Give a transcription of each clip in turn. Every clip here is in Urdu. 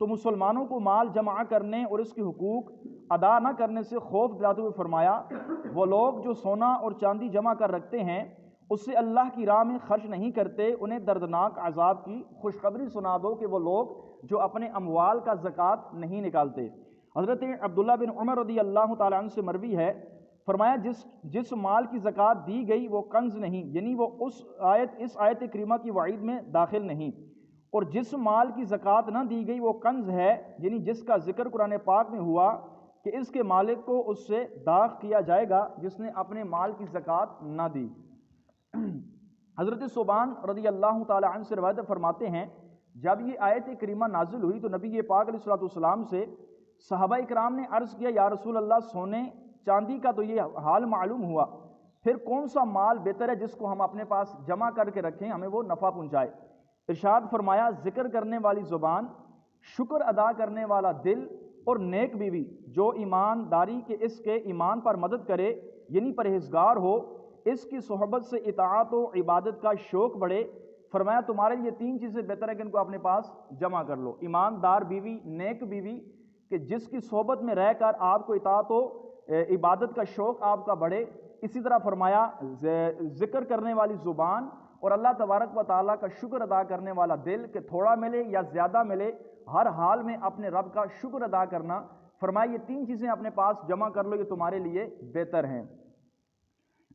تو مسلمانوں کو مال جمع کرنے اور اس کے حقوق ادا نہ کرنے سے خوف دلاتے ہوئے فرمایا وہ لوگ جو سونا اور چاندی جمع کر رکھتے ہیں اس سے اللہ کی راہ میں خرچ نہیں کرتے، انہیں دردناک عذاب کی خوشخبری سنا دو کہ وہ لوگ جو اپنے اموال کا زکوٰۃ نہیں نکالتے۔ حضرت عبداللہ بن عمر رضی اللہ تعالیٰ عنہ سے مروی ہے، فرمایا جس مال کی زکوٰۃ دی گئی وہ کنز نہیں، یعنی وہ اس آیت کریمہ کی وعید میں داخل نہیں، اور جس مال کی زکوٰۃ نہ دی گئی وہ کنز ہے، یعنی جس کا ذکر قرآن پاک میں ہوا کہ اس کے مالک کو اس سے داغ کیا جائے گا جس نے اپنے مال کی زکوٰۃ نہ دی۔ حضرت ثوبان رضی اللہ تعالیٰ عنہ سے روایت فرماتے ہیں جب یہ آیت کریمہ نازل ہوئی تو نبی پاک علیہ الصلوۃ والسلام سے صحابہ اکرام نے عرض کیا یا رسول اللہ سونے چاندی کا تو یہ حال معلوم ہوا، پھر کون سا مال بہتر ہے جس کو ہم اپنے پاس جمع کر کے رکھیں ہمیں وہ نفع پہنچائے؟ ارشاد فرمایا ذکر کرنے والی زبان، شکر ادا کرنے والا دل اور نیک بیوی جو ایمانداری کے اس کے ایمان پر مدد کرے یعنی پرہیزگار ہو، اس کی صحبت سے اطاعت و عبادت کا شوق بڑھے۔ فرمایا تمہارے لیے تین چیزیں بہتر ہے کہ ان کو اپنے پاس جمع کر لو، ایماندار بیوی، نیک بیوی کہ جس کی صحبت میں رہ کر آپ کو اطاعت و عبادت کا شوق آپ کا بڑھے، اسی طرح فرمایا ذکر کرنے والی زبان اور اللہ تبارک و تعالیٰ کا شکر ادا کرنے والا دل کہ تھوڑا ملے یا زیادہ ملے ہر حال میں اپنے رب کا شکر ادا کرنا۔ فرمایا یہ تین چیزیں اپنے پاس جمع کر لو، یہ تمہارے لیے بہتر ہیں۔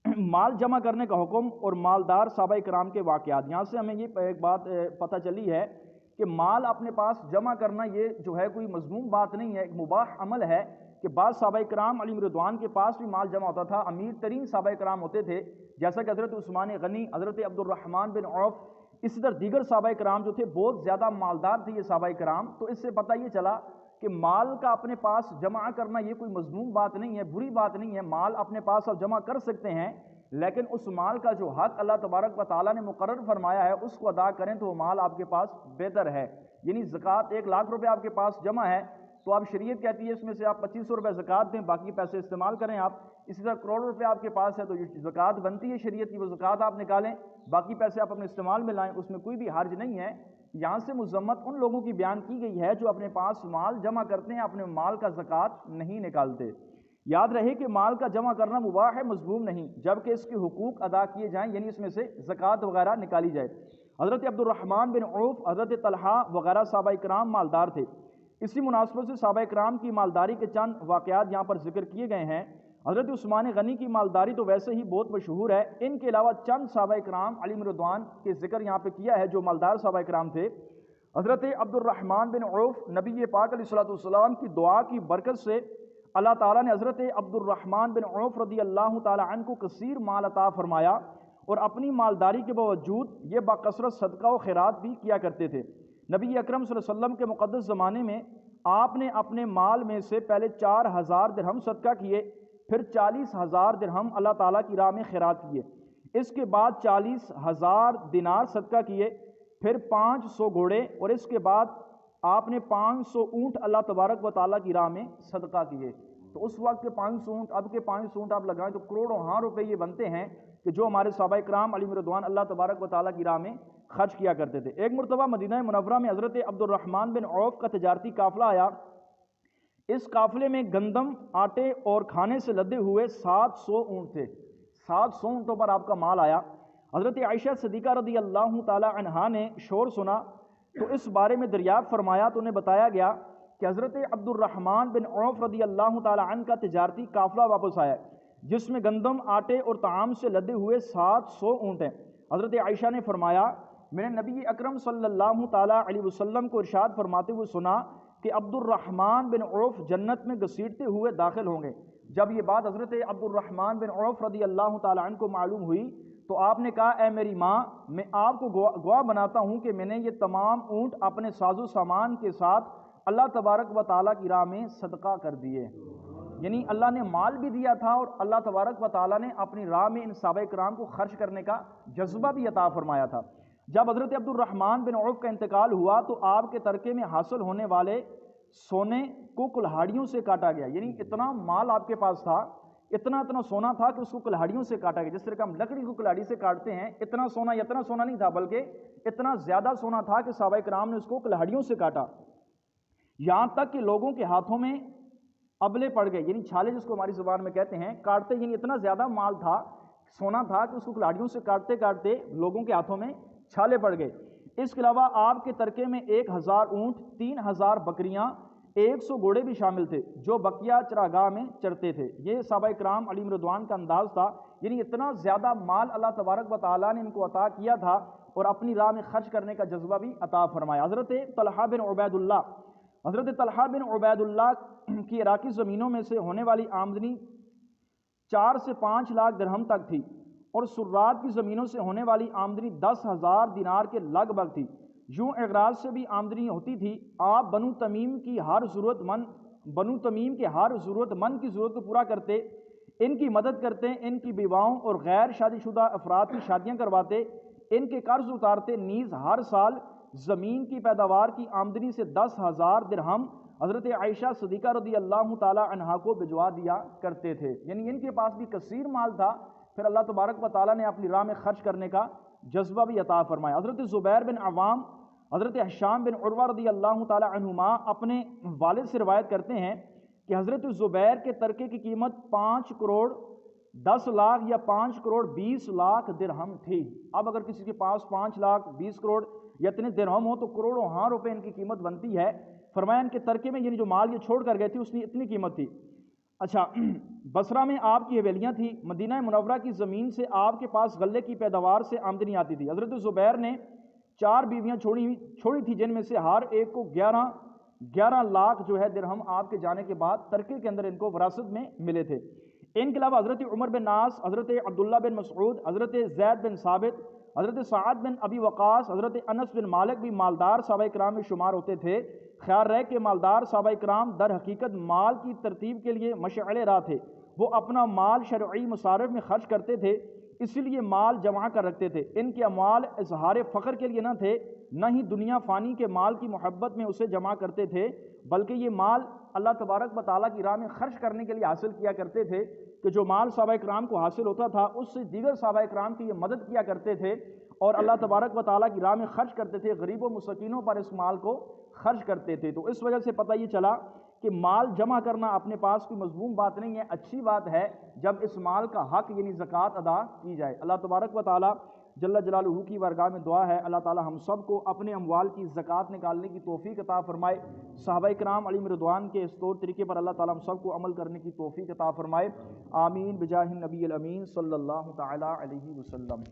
مال جمع کرنے کا حکم اور مالدار صحابہ کرام کے واقعات، یہاں سے ہمیں یہ ایک بات پتہ چلی ہے کہ مال اپنے پاس جمع کرنا یہ جو ہے کوئی مذموم بات نہیں ہے، ایک مباح عمل ہے کہ بعض صحابہ کرام علیہ رضوان کے پاس بھی مال جمع ہوتا تھا، امیر ترین صحابہ کرام ہوتے تھے جیسا کہ حضرت عثمان غنی، حضرت عبد الرحمن بن عوف، اسی طرح دیگر صحابہ کرام جو تھے بہت زیادہ مالدار تھے یہ صحابہ کرام۔ تو اس سے پتہ یہ چلا کہ مال کا اپنے پاس جمع کرنا یہ کوئی مذموم بات نہیں ہے، بری بات نہیں ہے، مال اپنے پاس آپ جمع کر سکتے ہیں، لیکن اس مال کا جو حق اللہ تبارک و تعالیٰ نے مقرر فرمایا ہے اس کو ادا کریں تو وہ مال آپ کے پاس بہتر ہے۔ یعنی زکوٰۃ 1,00,000 روپے آپ کے پاس جمع ہے تو آپ شریعت کہتی ہے اس میں سے آپ 2500 روپے زکوٰۃ دیں، باقی پیسے استعمال کریں آپ۔ اسی طرح کروڑ روپے آپ کے پاس ہے تو یہ زکوٰۃ بنتی ہے شریعت کی، وہ زکوٰۃ آپ نکالیں، باقی پیسے آپ اپنے استعمال میں لائیں، اس میں کوئی بھی حرج نہیں ہے۔ یہاں سے مذمت ان لوگوں کی بیان کی گئی ہے جو اپنے پاس مال جمع کرتے ہیں اپنے مال کا زکوٰۃ نہیں نکالتے۔ یاد رہے کہ مال کا جمع کرنا مباح ہے، مذموم نہیں، جبکہ اس کے حقوق ادا کیے جائیں، یعنی اس میں سے زکوٰۃ وغیرہ نکالی جائے۔ حضرت عبد الرحمن بن عوف، حضرت طلحہ وغیرہ صحابہ کرام مالدار تھے۔ اسی مناسبت سے صحابہ کرام کی مالداری کے چند واقعات یہاں پر ذکر کیے گئے ہیں۔ حضرت عثمان غنی کی مالداری تو ویسے ہی بہت مشہور ہے، ان کے علاوہ چند صحابہ کرام علیہ رضوان کے ذکر یہاں پہ کیا ہے جو مالدار صحابہ کرام تھے۔ حضرت عبد الرحمن بن عوف، نبی پاک علیہ الصلوۃ والسلام کی دعا کی برکت سے اللہ تعالیٰ نے حضرت عبد الرحمن بن عوف رضی اللہ تعالیٰ عنہ کو کثیر مال عطا فرمایا اور اپنی مالداری کے باوجود یہ باکثرت صدقہ و خیرات بھی کیا کرتے تھے۔ نبی اکرم صلی اللہ علیہ وسلم کے مقدس زمانے میں آپ نے اپنے مال میں سے پہلے 4,000 درہم صدقہ کیے، پھر 40,000 درہم اللہ تعالیٰ کی راہ میں خیرات کیے، اس کے بعد 40,000 دینار صدقہ کیے، پھر 500 گھوڑے، اور اس کے بعد آپ نے 500 اونٹ اللہ تبارک و تعالیٰ کی راہ میں صدقہ کیے۔ تو اس وقت کے 500 اونٹ، اب کے 500 اونٹ آپ لگائیں تو کروڑوں روپے یہ بنتے ہیں کہ جو ہمارے صحابہ کرام علیہ رضوان اللہ تبارک و تعالیٰ کی راہ میں خرچ کیا کرتے تھے۔ ایک مرتبہ مدینہ منورہ میں حضرت عبد الرحمن بن عوف کا تجارتی قافلہ آیا، اس قافلے میں گندم، آٹے اور کھانے سے لدے ہوئے 700 اونٹ تھے۔ 700 اونٹوں پر آپ کا مال آیا۔ حضرت عائشہ صدیقہ رضی اللہ تعالی عنہا نے شور سنا تو اس بارے میں دریافت فرمایا تو انہیں بتایا گیا کہ حضرت عبد الرحمن بن عوف رضی اللہ تعالی عنہ کا تجارتی قافلہ واپس آیا جس میں گندم، آٹے اور طعام سے لدے ہوئے 700 اونٹ ہیں۔ حضرت عائشہ نے فرمایا میں نے نبی اکرم صلی اللہ تعالی علیہ وسلم کو ارشاد فرماتے ہوئے سنا کہ عبد الرحمن بن عوف جنت میں گھسیٹتے ہوئے داخل ہوں گے۔ جب یہ بات حضرت عبد الرحمن بن عوف رضی اللہ تعالی عنہ کو معلوم ہوئی تو آپ نے کہا اے میری ماں، میں آپ کو گواہ بناتا ہوں کہ میں نے یہ تمام اونٹ اپنے ساز و سامان کے ساتھ اللہ تبارک و تعالیٰ کی راہ میں صدقہ کر دیے۔ یعنی اللہ نے مال بھی دیا تھا اور اللہ تبارک و تعالیٰ نے اپنی راہ میں ان صحابہ کرام کو خرچ کرنے کا جذبہ بھی عطا فرمایا تھا۔ جب حضرت عبد الرحمن بن عوف کا انتقال ہوا تو آپ کے ترکے میں حاصل ہونے والے سونے کو کلہاڑیوں سے کاٹا گیا، یعنی اتنا مال آپ کے پاس تھا، اتنا سونا تھا کہ اس کو کلہاڑیوں سے کاٹا گیا۔ جس طرح کہ ہم لکڑی کو کلہاڑی سے کاٹتے ہیں، اتنا سونا نہیں تھا بلکہ اتنا زیادہ سونا تھا کہ صحابہ کرام نے اس کو کلہاڑیوں سے کاٹا۔ یہاں تک کہ لوگوں کے ہاتھوں میں ابلے پڑ گئے، یعنی چھالے جس کو ہماری زبان میں کہتے ہیں، کاٹتے، یعنی اتنا زیادہ مال تھا، سونا تھا کہ اس کو کلاڑیوں سے کاٹتے کاٹتے لوگوں کے ہاتھوں میں چھالے پڑ گئے۔ اس کے علاوہ آپ کے ترکے میں 1000 اونٹ، 3000 بکریاں، 100 گھوڑے بھی شامل تھے جو بقیہ چراگاہ میں چرتے تھے۔ یہ صحابہ کرام علیہم رضوان کا انداز تھا، یعنی اتنا زیادہ مال اللہ تبارک و تعالیٰ نے ان کو عطا کیا تھا اور اپنی راہ میں خرچ کرنے کا جذبہ بھی عطا فرمایا۔ حضرت طلحہ بن عبید اللہ کی عراقی زمینوں میں سے ہونے والی آمدنی 4 سے 5 لاکھ درہم تک تھی، اور سرات کی زمینوں سے ہونے والی آمدنی 10,000 دینار کے لگ بھگ تھی۔ یوں اغراض سے بھی آمدنی ہوتی تھی۔ آپ بنو تمیم کے ہر ضرورت مند کی ضرورت کو پورا کرتے، ان کی مدد کرتے، ان کی بیواؤں اور غیر شادی شدہ افراد کی شادیاں کرواتے، ان کے قرض اتارتے، نیز ہر سال زمین کی پیداوار کی آمدنی سے 10,000 درہم حضرت عائشہ صدیقہ رضی اللہ تعالی عنہا کو بھجوا دیا کرتے تھے۔ یعنی ان کے پاس بھی کثیر مال تھا، پھر اللہ تبارک و تعالیٰ نے اپنی راہ میں خرچ کرنے کا جذبہ بھی عطا فرمایا۔ حضرت زبیر بن عوام، حضرت حشام بن عروہ رضی اللہ تعالی عنہما اپنے والد سے روایت کرتے ہیں کہ حضرت زبیر کے ترکے کی قیمت 5 کروڑ 10 لاکھ یا 5 کروڑ 20 لاکھ درہم تھی۔ اب اگر کسی کے پاس 5 لاکھ 20 کروڑ یا اتنے درہم ہو تو کروڑوں ہاں روپے ان کی قیمت بنتی ہے۔ فرمایا ان کے ترکے میں یعنی جو مال یہ چھوڑ کر گئے تھے اس کی اتنی قیمت تھی۔ اچھا، بصرہ میں آپ کی حویلیاں تھیں، مدینہ منورہ کی زمین سے آپ کے پاس غلے کی پیداوار سے آمدنی آتی تھی۔ حضرت زبیر نے 4 بیویاں چھوڑی تھی، جن میں سے ہر ایک کو 11 لاکھ جو ہے درہم آپ کے جانے کے بعد ترکے کے اندر ان کو وراثت میں ملے تھے۔ ان کے علاوہ حضرت عمر بن ناس، حضرت عبداللہ بن مسعود، حضرت زید بن ثابت، حضرت سعد بن ابی وقاص، حضرت انس بن مالک بھی مالدار صحابہ کرام میں شمار ہوتے تھے۔ خیال رہے کہ مالدار صحابہ کرام در حقیقت مال کی ترتیب کے لیے مشعل راہ تھے۔ وہ اپنا مال شرعی مصارف میں خرچ کرتے تھے، اسی لیے مال جمع کر رکھتے تھے۔ ان کے اموال اظہار فخر کے لیے نہ تھے، نہ ہی دنیا فانی کے مال کی محبت میں اسے جمع کرتے تھے، بلکہ یہ مال اللہ تبارک و تعالیٰ کی راہ میں خرچ کرنے کے لیے حاصل کیا کرتے تھے کہ جو مال صحابہ کرام کو حاصل ہوتا تھا اس سے دیگر صحابہ کرام کی یہ مدد کیا کرتے تھے اور اللہ تبارک و تعالیٰ کی راہ میں خرچ کرتے تھے، غریبوں مسکینوں پر اس مال کو خرچ کرتے تھے۔ تو اس وجہ سے پتہ یہ چلا کہ مال جمع کرنا اپنے پاس کوئی مذموم بات نہیں ہے، اچھی بات ہے جب اس مال کا حق یعنی زکوٰۃ ادا کی جائے۔ اللہ تبارک و تعالیٰ جل جلالہ کی بارگاہ میں دعا ہے اللہ تعالیٰ ہم سب کو اپنے اموال کی زکوٰۃ نکالنے کی توفیق عطا فرمائے۔ صحابہ کرام علیہم رضوان کے اس طور طریقے پر اللہ تعالیٰ ہم سب کو عمل کرنے کی توفیق عطا فرمائے۔ آمین بجاہ النبی الامین صلی اللہ تعالیٰ علیہ وسلم۔